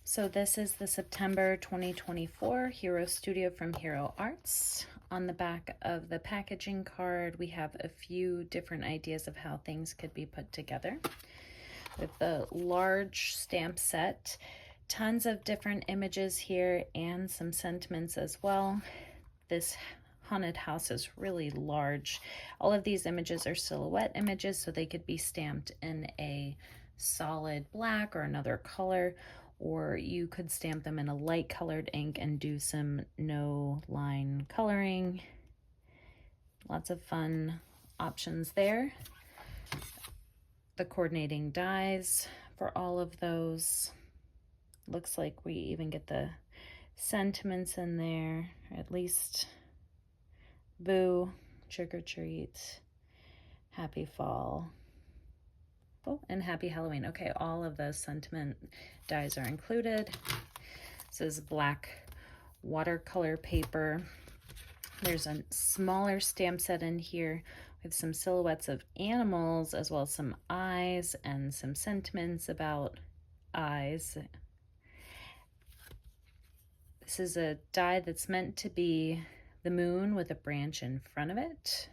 So this is the September 2024 Hero Studio from Hero Arts. On the back of the packaging card, we have a few different ideas of how things could be put together. With the large stamp set, tons of different images here and some sentiments as well. This haunted house is really large. All of these images are silhouette images, so they could be stamped in a solid black or another color, or you could stamp them in a light colored ink and do some no line coloring. Lots of fun options there. The coordinating dies for all of those. Looks like we even get the sentiments in there, or at least boo, trick or treat, happy fall, oh, and happy Halloween. Okay, all of those sentiment dies are included. This is black watercolor paper. There's a smaller stamp set in here with some silhouettes of animals, as well as some eyes and some sentiments about eyes. This is a die that's meant to be the moon with a branch in front of it.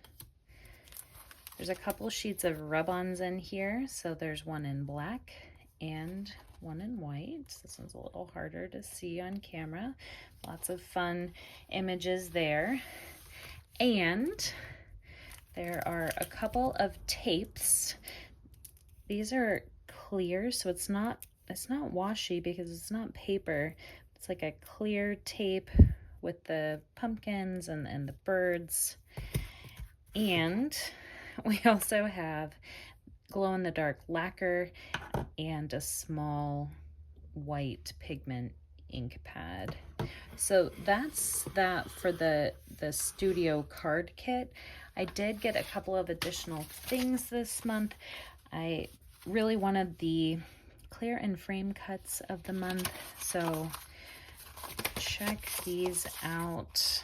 There's a couple sheets of rub-ons in here. So there's one in black and one in white. This one's a little harder to see on camera. Lots of fun images there. And there are a couple of tapes. These are clear, so it's not washy because it's not paper. It's like a clear tape with the pumpkins and the birds. And we also have glow-in-the-dark lacquer and a small white pigment ink pad. So that's that for the studio card kit. I did get a couple of additional things this month. I really wanted the clear and frame cuts of the month, so check these out.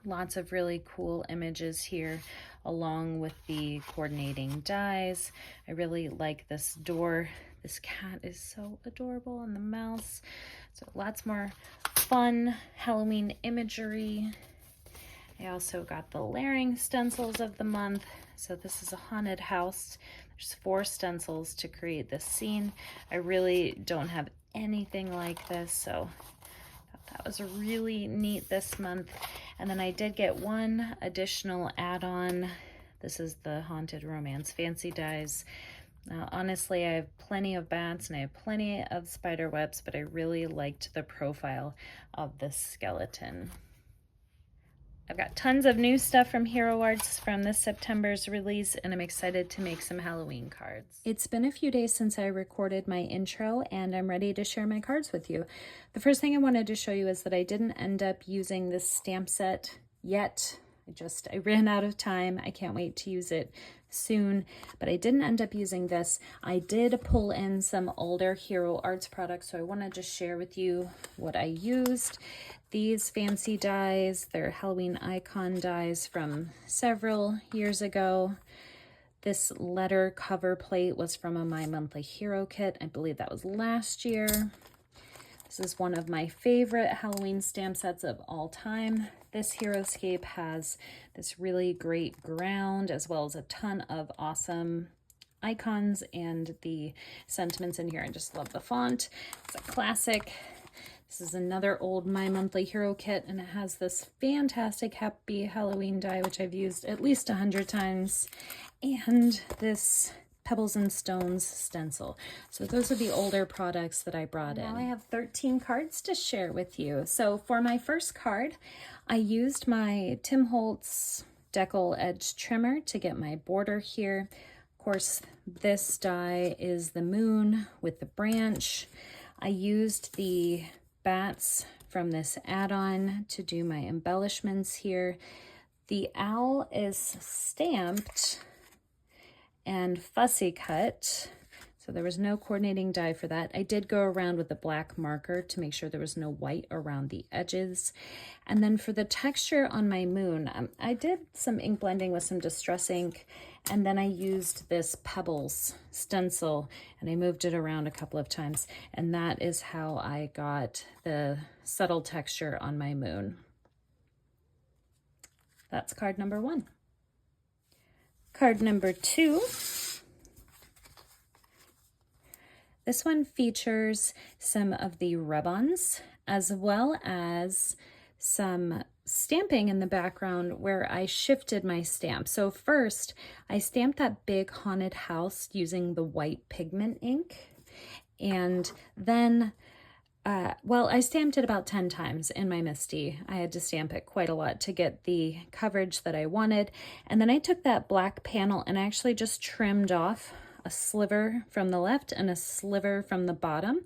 Lots of really cool images here along with the coordinating dies. I really like this door. This cat is so adorable, and the mouse. So lots more fun Halloween imagery. I also got the layering stencils of the month. So this is a haunted house. There's 4 stencils to create this scene. I really don't have anything like this, so that was really neat this month. And then I did get one additional add-on. This is the Haunted Romance Fancy Dies. Now, honestly, I have plenty of bats and I have plenty of spider webs, but I really liked the profile of this skeleton. I've got tons of new stuff from Hero Arts from this September's release, and I'm excited to make some Halloween cards. It's been a few days since I recorded my intro, and I'm ready to share my cards with you. The first thing I wanted to show you is that I didn't end up using this stamp set yet. I ran out of time. I can't wait to use it soon, but I didn't end up using this. I did pull in some older Hero Arts products, so I want to just share with you what I used. These fancy dies, they're Halloween icon dies from several years ago. This letter cover plate was from a My Monthly Hero kit. I believe that was last year. This is one of my favorite Halloween stamp sets of all time. This Heroscape has this really great ground as well as a ton of awesome icons, and the sentiments in here. I just love the font. It's a classic. This is another old My Monthly Hero kit, and it has this fantastic Happy Halloween die, which I've used at least 100 times, and this Pebbles and Stones stencil. So those are the older products that I brought in. Now I have 13 cards to share with you. So for my first card, I used my Tim Holtz Decal Edge Trimmer to get my border here. Of course, this die is the moon with the branch. I used the bats from this add-on to do my embellishments here. The owl is stamped and fussy cut, so there was no coordinating die for that. I did go around with a black marker to make sure there was no white around the edges. And then for the texture on my moon, I did some ink blending with some distress ink, And then I used this Pebbles stencil and I moved it around a couple of times. And that is how I got the subtle texture on my moon. That's card number 1. Card number 2. This one features some of the rub-ons as well as some stamping in the background where I shifted my stamp. So first, I stamped that big haunted house using the white pigment ink. And then, well, I stamped it about 10 times in my Misty. I had to stamp it quite a lot to get the coverage that I wanted. And then I took that black panel and I actually just trimmed off a sliver from the left and a sliver from the bottom,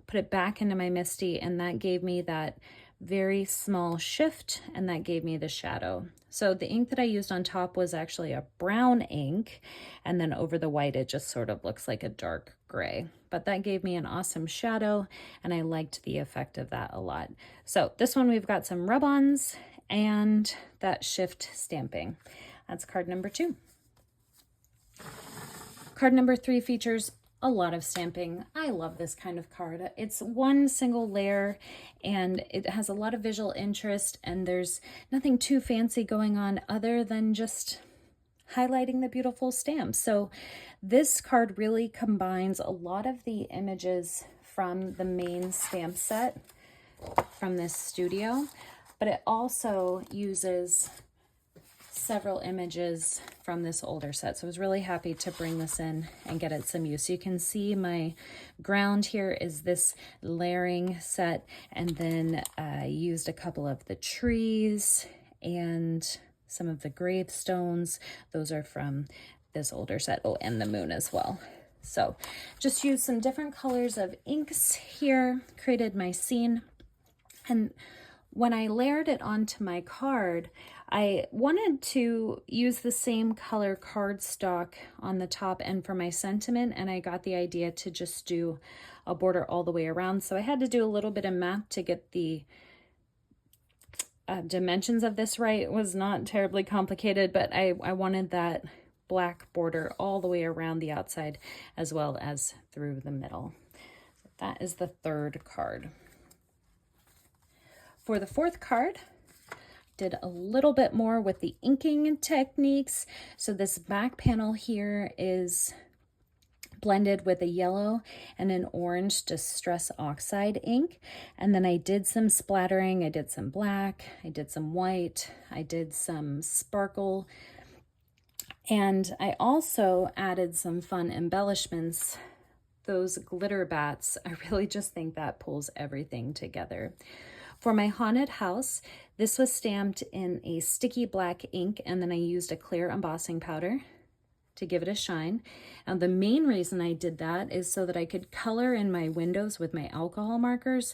put it back into my Misty, and that gave me that very small shift, and that gave me the shadow. So the ink that I used on top was actually a brown ink, and then over the white it just sort of looks like a dark gray. But that gave me an awesome shadow, and I liked the effect of that a lot. So this one we've got some rub-ons and that shift stamping. That's card number 2. Card number 3 features a lot of stamping. I love this kind of card. It's one single layer and it has a lot of visual interest, and there's nothing too fancy going on other than just highlighting the beautiful stamps. So this card really combines a lot of the images from the main stamp set from this studio, but it also uses several images from this older set. So I was really happy to bring this in and get it some use. You can see my ground here is this layering set, and then I used a couple of the trees and some of the gravestones. Those are from this older set. Oh, and the moon as well. So just used some different colors of inks here, created my scene. And when I layered it onto my card, I wanted to use the same color cardstock on the top end for my sentiment, and I got the idea to just do a border all the way around. So I had to do a little bit of math to get the dimensions of this right. It was not terribly complicated, but I wanted that black border all the way around the outside as well as through the middle. So that is the 3rd card. For the 4th card, did a little bit more with the inking techniques. So this back panel here is blended with a yellow and an orange Distress Oxide ink. And then I did some splattering. I did some black, I did some white, I did some sparkle. And I also added some fun embellishments. Those glitter bats, I really just think that pulls everything together. For my haunted house, this was stamped in a sticky black ink, and then I used a clear embossing powder to give it a shine. And the main reason I did that is so that I could color in my windows with my alcohol markers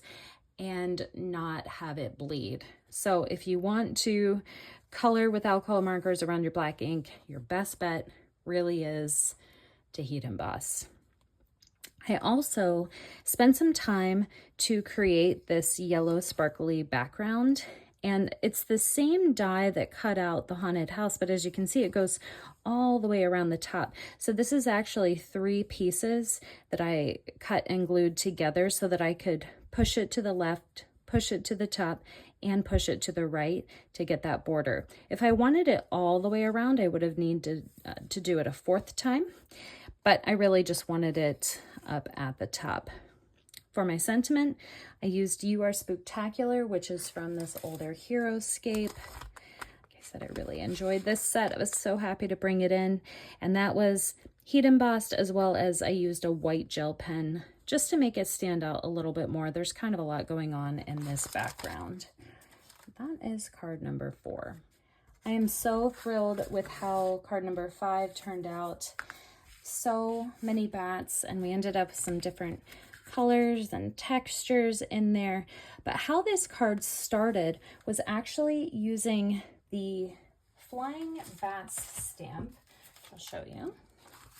and not have it bleed. So if you want to color with alcohol markers around your black ink, your best bet really is to heat emboss. I also spent some time to create this yellow sparkly background, and it's the same die that cut out the haunted house, but as you can see, it goes all the way around the top. So this is actually 3 pieces that I cut and glued together so that I could push it to the left, push it to the top, and push it to the right to get that border. If I wanted it all the way around, I would have needed to do it a 4th time, but I really just wanted it up at the top. For my sentiment, I used You Are Spooktacular, which is from this older Heroscape. Like I said, I really enjoyed this set. I was so happy to bring it in. And that was heat embossed, as well as I used a white gel pen just to make it stand out a little bit more. There's kind of a lot going on in this background. That is card number 4. I am so thrilled with how card number 5 turned out. So many bats, and we ended up with some different colors and textures in there. But how this card started was actually using the Flying Bats stamp. I'll show you.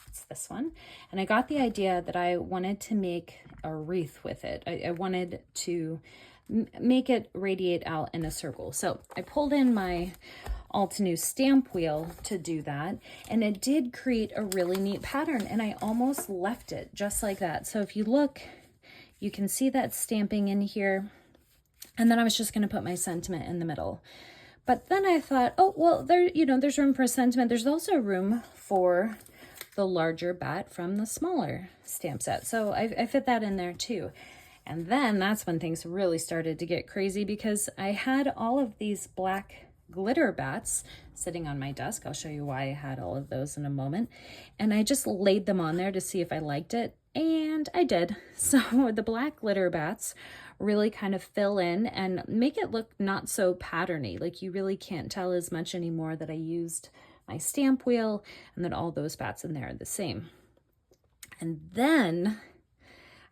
It's this one. And I got the idea that I wanted to make a wreath with it. I wanted to make it radiate out in a circle. So I pulled in my Altenew stamp wheel to do that, and it did create a really neat pattern, and I almost left it just like that. So if you look, you can see that stamping in here, and then I was just going to put my sentiment in the middle. But then I thought, oh, well, there's room for a sentiment. There's also room for the larger bat from the smaller stamp set. So I fit that in there too. And then that's when things really started to get crazy, because I had all of these black glitter bats sitting on my desk. I'll show you why I had all of those in a moment. And I just laid them on there to see if I liked it. And I did. So the black glitter bats really kind of fill in and make it look not so patterny. Like you really can't tell as much anymore that I used my stamp wheel and that all those bats in there are the same. And then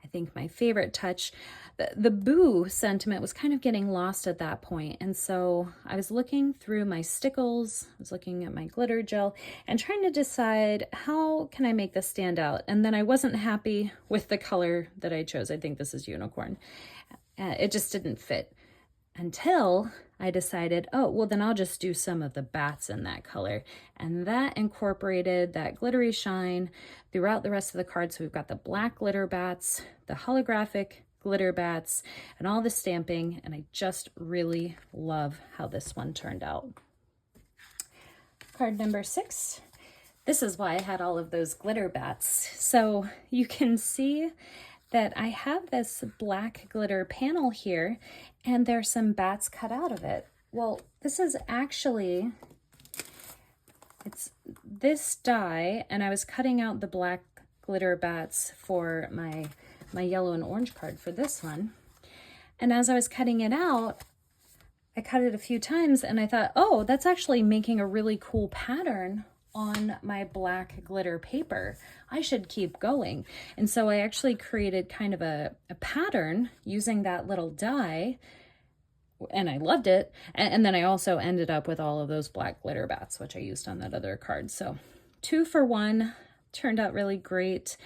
I think my favorite touch, the boo sentiment was kind of getting lost at that point. And so I was looking through my stickles, I was looking at my glitter gel and trying to decide, how can I make this stand out? And then I wasn't happy with the color that I chose. I think this is unicorn. It just didn't fit until I decided, oh, well, then I'll just do some of the bats in that color. And that incorporated that glittery shine throughout the rest of the card. So we've got the black glitter bats, the holographic glitter bats, and all the stamping. And I just really love how this one turned out. Card number 6. This is why I had all of those glitter bats. So you can see that I have this black glitter panel here, and there's some bats cut out of it. Well, this is actually, it's this die, and I was cutting out the black glitter bats for my yellow and orange card for this one. And as I was cutting it out, I cut it a few times, and I thought, oh, that's actually making a really cool pattern on my black glitter paper. I should keep going. And so I actually created kind of a pattern using that little die, and I loved it. And then I also ended up with all of those black glitter bats, which I used on that other card. So 2 for 1, turned out really great.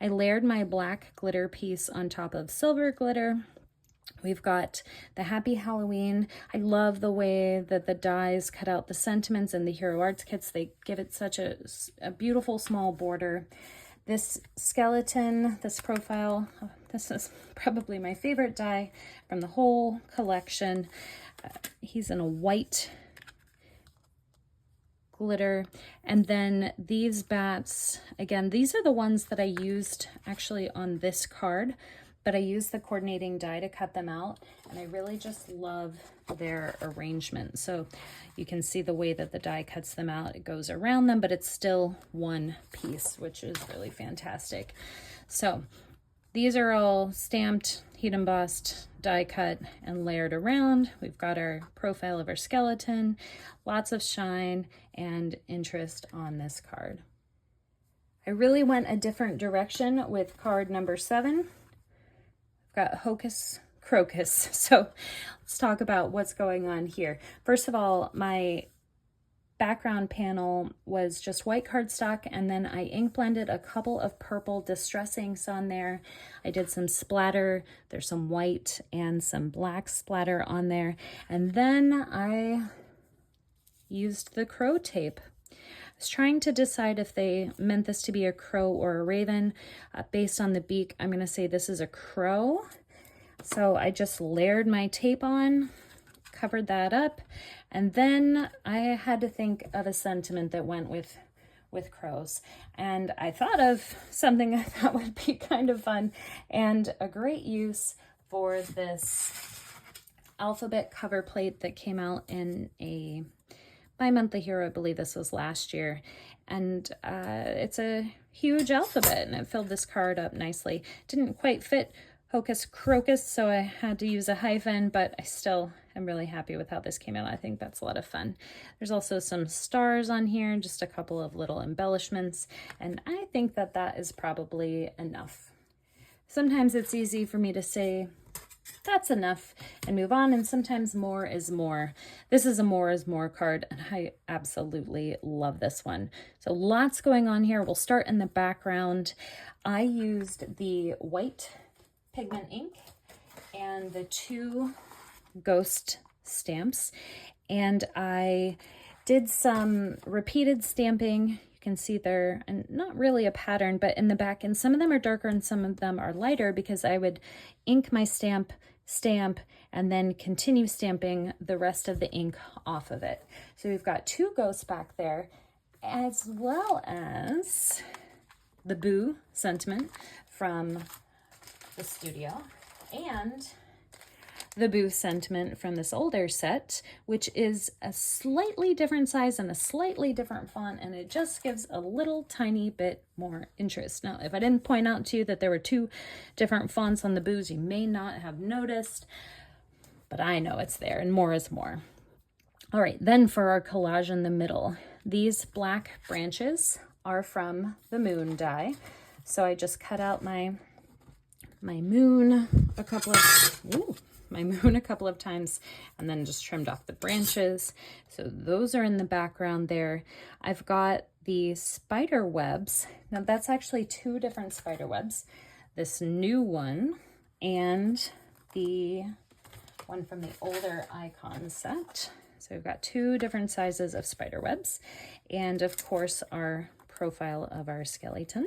I layered my black glitter piece on top of silver glitter. We've got the Happy Halloween. I love the way that the dies cut out the sentiments and the Hero Arts kits. They give it such a beautiful small border. This skeleton, this profile, this is probably my favorite die from the whole collection. He's in a white glitter. And then these bats, again, these are the ones that I used actually on this card, but I used the coordinating die to cut them out, and I really just love their arrangement. So you can see the way that the die cuts them out. It goes around them, but it's still one piece, which is really fantastic. So these are all stamped, heat embossed, die cut, and layered around. We've got our profile of our skeleton, lots of shine and interest on this card. I really went a different direction with card number 7. Got Hocus Crocus. So let's talk about what's going on here. First of all, my background panel was just white cardstock, and then I ink blended a couple of purple distress inks on there. I did some splatter. There's some white and some black splatter on there. And then I used the crow tape. I was trying to decide if they meant this to be a crow or a raven. Based on the beak, I'm going to say this is a crow. So I just layered my tape on, covered that up, and then I had to think of a sentiment that went with crows. And I thought of something I thought would be kind of fun and a great use for this alphabet cover plate that came out in a bi-monthly hero. I believe this was last year. And it's a huge alphabet, and it filled this card up nicely. Didn't quite fit Hocus Crocus, so I had to use a hyphen, but I still am really happy with how this came out. I think that's a lot of fun. There's also some stars on here, just a couple of little embellishments, and I think that that is probably enough. Sometimes it's easy for me to say, that's enough, and move on, and sometimes more is more. This is a more is more card, and I absolutely love this one. So lots going on here. We'll start in the background. I used the white pigment ink and the 2 ghost stamps, and I Did some repeated stamping. You can see there, and not really a pattern, but in the back, and some of them are darker and some of them are lighter because I would ink my stamp, and then continue stamping the rest of the ink off of it. So we've got 2 ghosts back there, as well as the Boo sentiment from the studio, and the Boo sentiment from this older set, which is a slightly different size and a slightly different font, and it just gives a little tiny bit more interest. Now, if I didn't point out to you that there were 2 different fonts on the Boos, you may not have noticed, but I know it's there, and more is more. All right, then for our collage in the middle, these black branches are from the Moon die. So I just cut out my moon a couple of times, and then just trimmed off the branches. So those are in the background there. I've got the spider webs. Now that's actually 2 different spider webs. This new one and the one from the older icon set. So we've got 2 different sizes of spider webs, and of course our profile of our skeleton.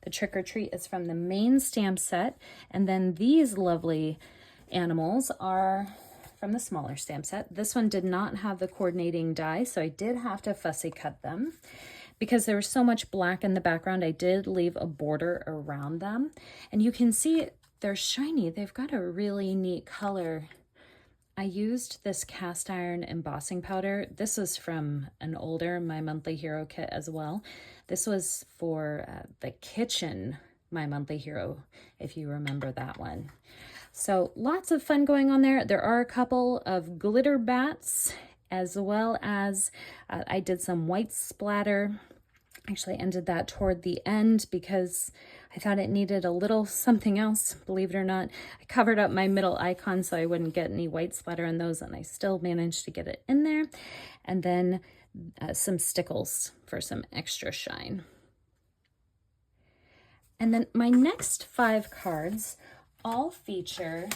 The Trick or Treat is from the main stamp set, and then these lovely animals are from the smaller stamp set. This one did not have the coordinating die, so I did have to fussy cut them. Because there was so much black in the background, I did leave a border around them. And you can see they're shiny. They've got a really neat color. I used this cast iron embossing powder. This was from an older My Monthly Hero kit as well. This was for the kitchen My Monthly Hero, if you remember that one. So lots of fun going on there. There are a couple of glitter bats, as well as I did some white splatter. Actually ended that toward the end because I thought it needed a little something else. Believe it or not, I covered up my middle icon so I wouldn't get any white splatter in those, and I still managed to get it in there. And then some stickles for some extra shine. And then my next 5 cards all feature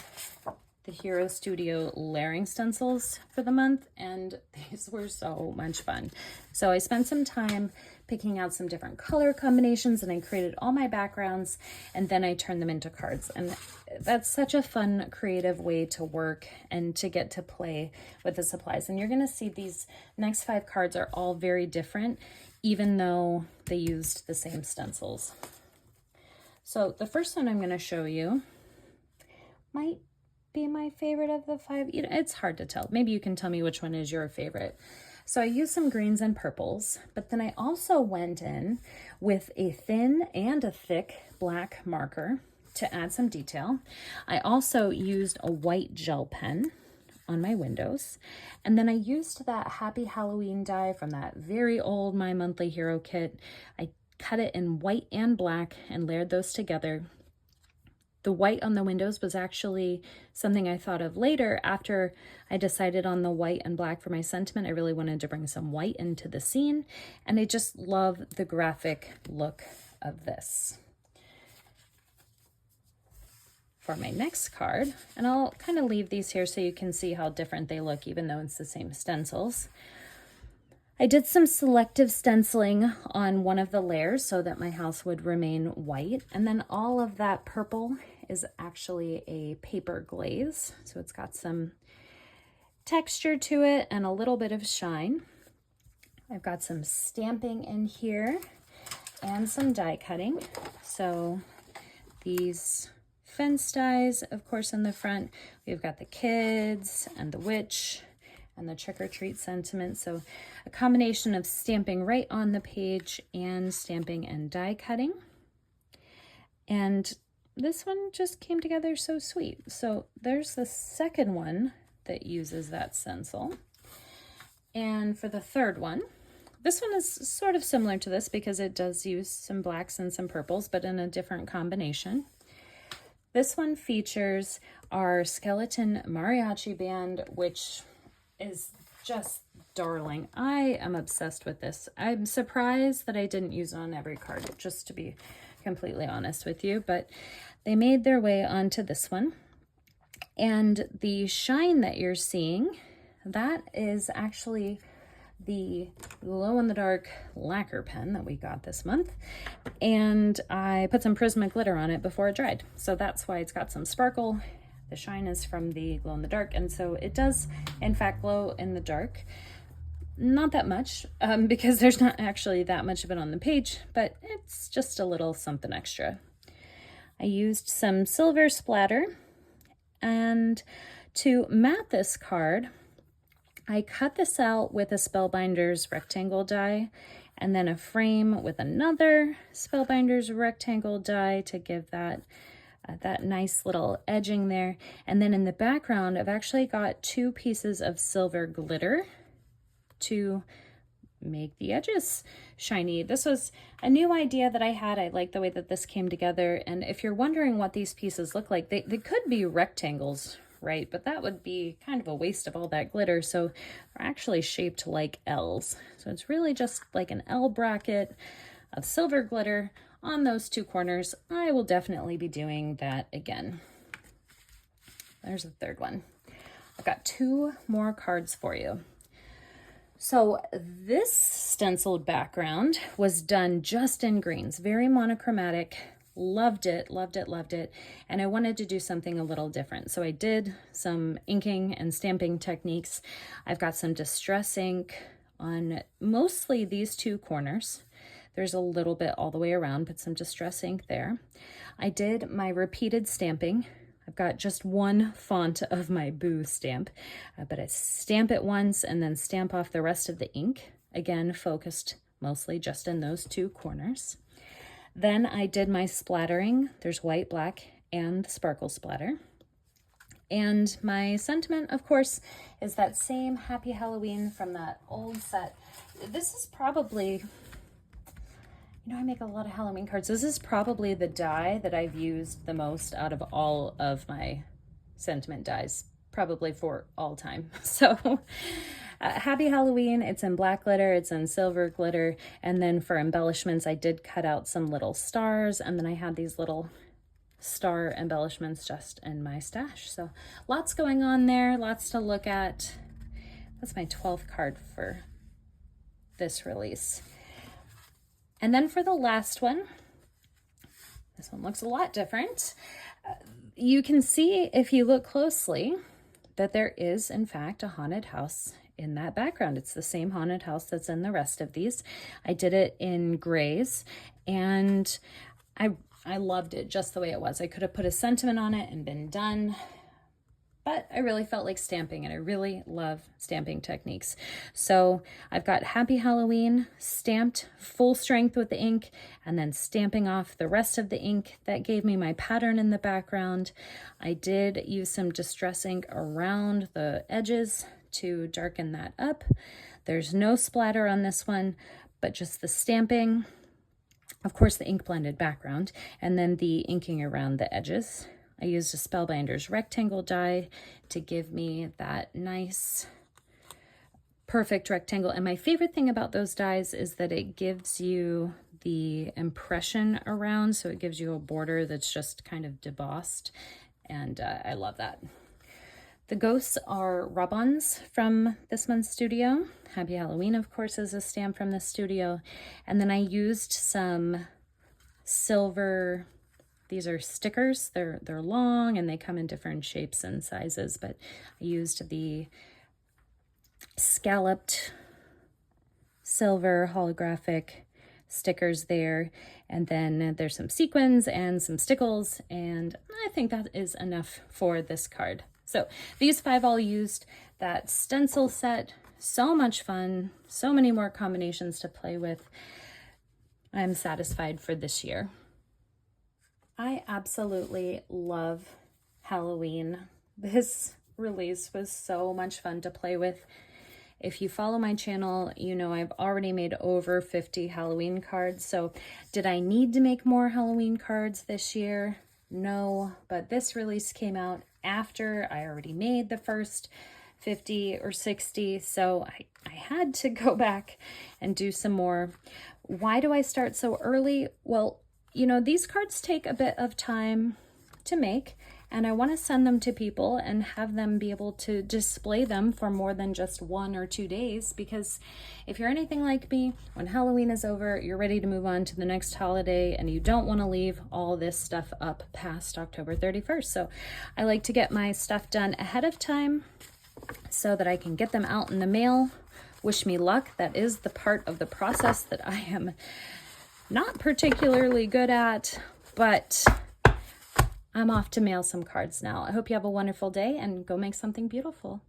the Hero Studio layering stencils for the month, and these were so much fun. So I spent some time picking out some different color combinations, and I created all my backgrounds, and then I turned them into cards. And that's such a fun, creative way to work and to get to play with the supplies. And you're gonna see these next 5 cards are all very different, even though they used the same stencils. So the first one I'm gonna show you might be my favorite of the 5. You know, it's hard to tell. Maybe you can tell me which one is your favorite. So I used some greens and purples, but then I also went in with a thin and a thick black marker to add some detail. I also used a white gel pen on my windows, and then I used that Happy Halloween die from that very old My Monthly Hero kit. I cut it in white and black and layered those together. The white on the windows was actually something I thought of later after I decided on the white and black for my sentiment. I really wanted to bring some white into the scene, and I just love the graphic look of this. For my next card, and I'll kind of leave these here so you can see how different they look even though it's the same stencils. I did some selective stenciling on one of the layers so that my house would remain white, and then all of that purple is actually a paper glaze, so it's got some texture to it and a little bit of shine. I've got some stamping in here and some die cutting. So these fence dies, of course, in the front. We've got the kids and the witch and the Trick or Treat sentiment. So a combination of stamping right on the page and stamping and die cutting. And this one just came together so sweet. So there's the second one that uses that stencil. And for the third one, this one is sort of similar to this because it does use some blacks and some purples, but in a different combination. This one features our skeleton mariachi band, which is just darling. I am obsessed with this. I'm surprised that I didn't use it on every card, just to be completely honest with you, but they made their way onto this one. And the shine that you're seeing, that is actually the glow-in-the-dark lacquer pen that we got this month, and I put some Prisma glitter on it before it dried. So that's why it's got some sparkle. The shine is from the glow-in-the-dark, and so it does, in fact, glow in the dark. Not that much, because there's not actually that much of it on the page, but it's just a little something extra. I used some silver splatter, and to mat this card, I cut this out with a Spellbinders rectangle die, and then a frame with another Spellbinders rectangle die to give that that nice little edging there. And then in the background, I've actually got 2 pieces of silver glitter to make the edges shiny. This was a new idea that I had. I like the way that this came together. And if you're wondering what these pieces look like, they could be rectangles, right? But that would be kind of a waste of all that glitter. So they're actually shaped like L's. So it's really just like an L bracket of silver glitter on those 2 corners. I will definitely be doing that again. There's the 3rd one. I've got 2 more cards for you. So this stenciled background was done just in greens, very monochromatic. Loved it, loved it, loved it. And I wanted to do something a little different. So I did some inking and stamping techniques. I've got some distress ink on mostly these 2 corners. There's a little bit all the way around, but some distress ink there. I did my repeated stamping. I've got just 1 font of my Boo stamp, but I stamp it once and then stamp off the rest of the ink. Again, focused mostly just in those 2 corners. Then I did my splattering. There's white, black, and sparkle splatter. And my sentiment, of course, is that same Happy Halloween from that old set. This is probably, I make a lot of Halloween cards. This is probably the die that I've used the most out of all of my sentiment dies, probably for all time. So Happy Halloween, it's in black glitter, it's in silver glitter, and then for embellishments, I did cut out some little stars, and then I had these little star embellishments just in my stash. So lots going on there, lots to look at. That's my 12th card for this release. And then for the last one, this one looks a lot different. You can see, if you look closely, that there is, in fact, a haunted house in that background. It's the same haunted house that's in the rest of these. I did it in grays, and I loved it just the way it was. I could have put a sentiment on it and been done, but I really felt like stamping, and I really love stamping techniques. So I've got Happy Halloween stamped full strength with the ink, and then stamping off the rest of the ink. That gave me my pattern in the background. I did use some distress ink around the edges to darken that up. There's no splatter on this one, but just the stamping. Of course, the ink blended background, and then the inking around the edges. I used a Spellbinders rectangle die to give me that nice, perfect rectangle. And my favorite thing about those dies is that it gives you the impression around, so it gives you a border that's just kind of debossed, and I love that. The ghosts are rub-ons from this month's studio. Happy Halloween, of course, is a stamp from the studio. And then I used some silver. These are stickers. They're long and they come in different shapes and sizes, but I used the scalloped silver holographic stickers there, and then there's some sequins and some stickles, and I think that is enough for this card. So these 5 all used that stencil set. So much fun, so many more combinations to play with. I'm satisfied for this year. I absolutely love Halloween. This release was so much fun to play with. If you follow my channel, you know I've already made over 50 Halloween cards. So did I need to make more Halloween cards this year? No, but this release came out after I already made the first 50 or 60. So I had to go back and do some more. Why do I start so early? Well, you know, these cards take a bit of time to make, and I want to send them to people and have them be able to display them for more than just 1 or 2 days, because if you're anything like me, when Halloween is over, you're ready to move on to the next holiday and you don't want to leave all this stuff up past October 31st. So I like to get my stuff done ahead of time so that I can get them out in the mail. Wish me luck. That is the part of the process that I am not particularly good at, but I'm off to mail some cards now. I hope you have a wonderful day and go make something beautiful.